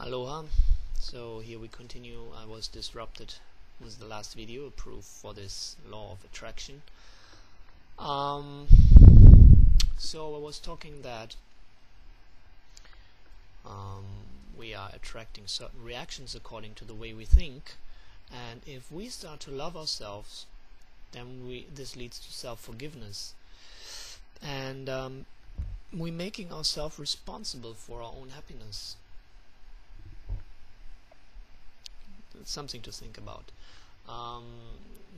Aloha. So here we continue. I was disrupted with the last video, a proof for this law of attraction. So I was talking that we are attracting certain reactions according to the way we think, and if we start to love ourselves, then this leads to self-forgiveness, and we're making ourselves responsible for our own happiness. It's something to think about.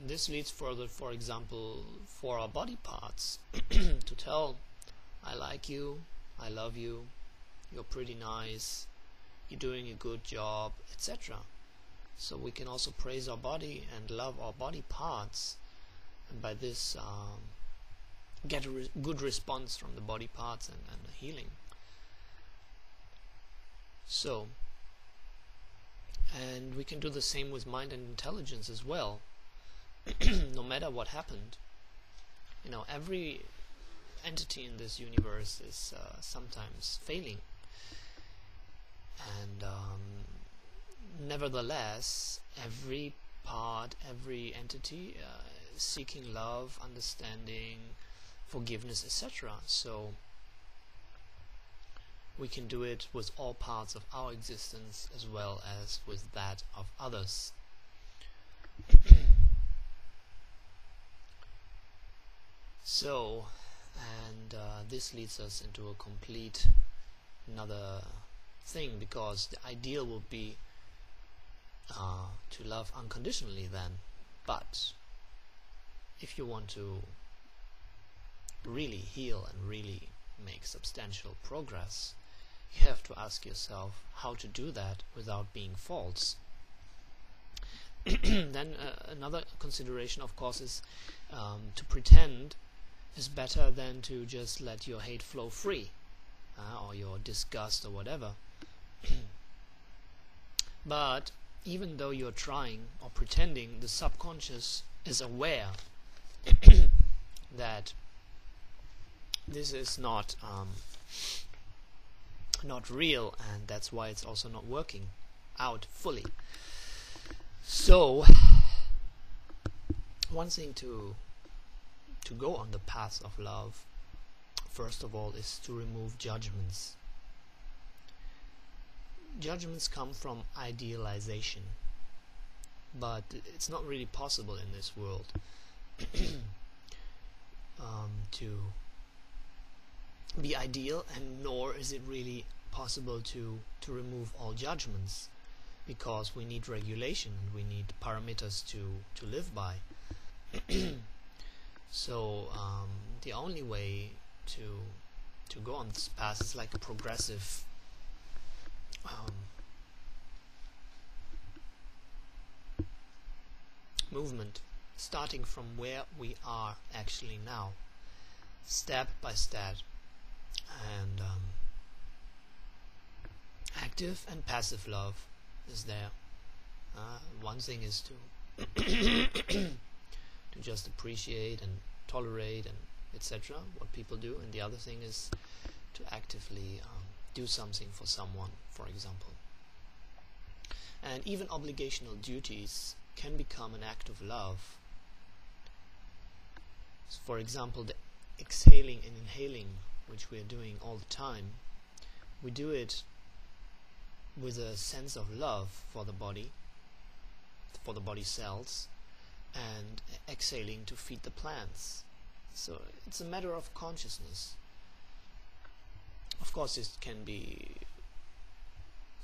This leads further, for example, for our body parts to tell, I like you, I love you, you're pretty nice, you're doing a good job, etc. So we can also praise our body and love our body parts, and by this get a good response from the body parts and a healing. So, and we can do the same with mind and intelligence as well. No matter what happened, every entity in this universe is sometimes failing, and nevertheless every part, every entity is seeking love, understanding, forgiveness, etc. So we can do it with all parts of our existence as well as with that of others. So, and this leads us into a complete another thing, because the ideal would be to love unconditionally then, but if you want to really heal and really make substantial progress, you have to ask yourself how to do that without being false. Then another consideration, of course, is to pretend is better than to just let your hate flow free, or your disgust or whatever. But even though you're trying or pretending, the subconscious is aware that this is not real, and that's why it's also not working out fully. So one thing to go on the path of love, first of all, is to remove judgments. Judgments come from idealization, but it's not really possible in this world to be ideal, and nor is it really possible to remove all judgments, because we need regulation and we need parameters to live by. So the only way to go on this path is like a progressive movement, starting from where we are actually now, step by step, and active and passive love is there. One thing is to to just appreciate and tolerate and etc. what people do, and the other thing is to actively do something for someone, for example. And even obligational duties can become an act of love. So for example, the exhaling and inhaling, which we are doing all the time, we do it with a sense of love for the body cells, and exhaling to feed the plants. So it's a matter of consciousness. Of course, this can be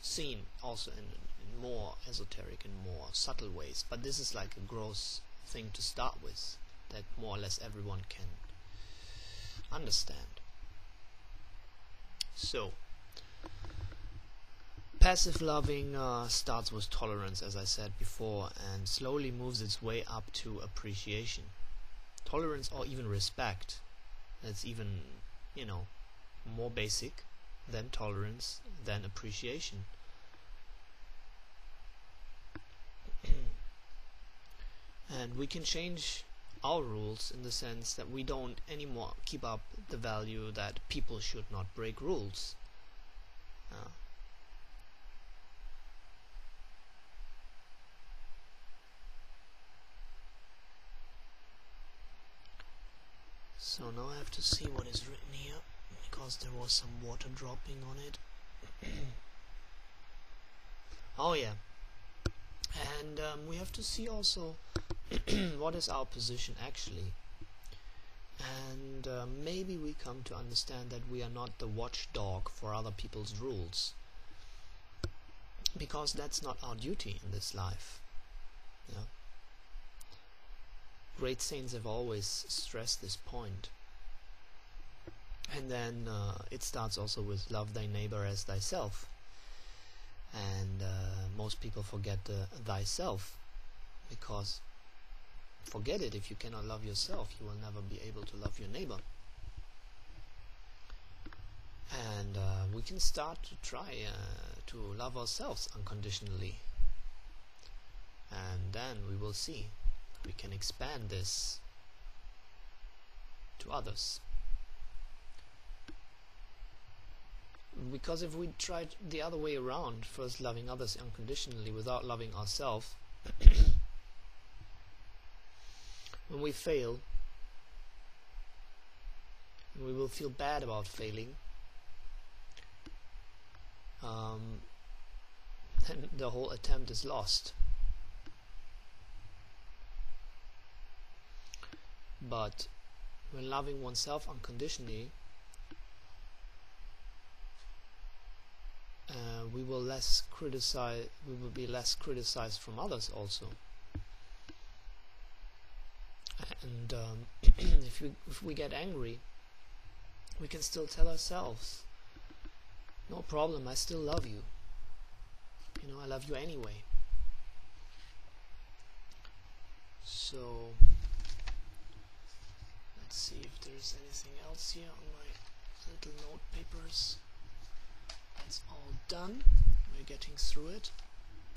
seen also in more esoteric and more subtle ways, but this is like a gross thing to start with, that more or less everyone can understand. So passive loving starts with tolerance, as I said before, and slowly moves its way up to appreciation. Tolerance, or even respect, that's even more basic than tolerance, than appreciation. And we can change our rules in the sense that we don't anymore keep up the value that people should not break rules. So now I have to see what is written here, because there was some water dropping on it. Oh yeah, and we have to see also what is our position actually, and maybe we come to understand that we are not the watchdog for other people's rules, because that's not our duty in this life. Yeah. Great saints have always stressed this point. And then it starts also with love thy neighbor as thyself. And most people forget the thyself, because forget it, if you cannot love yourself, you will never be able to love your neighbor. And we can start to try to love ourselves unconditionally, and then we will see we can expand this to others. Because if we tried the other way around, first loving others unconditionally without loving ourselves, when we fail, we will feel bad about failing, then the whole attempt is lost. But when loving oneself unconditionally, we will be less criticized from others also. And if we get angry, we can still tell ourselves, no problem, I still love you. You know, I love you anyway. So let's see if there's anything else here on my little note papers. That's all done. We're getting through it,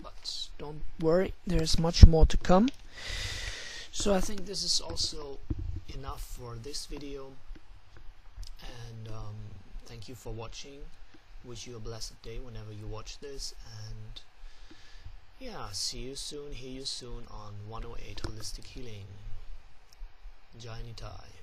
but don't worry, there's much more to come. So I think this is also enough for this video, and thank you for watching. Wish you a blessed day whenever you watch this, and yeah, see you soon, hear you soon on 108 Holistic Healing. Jai Nitai.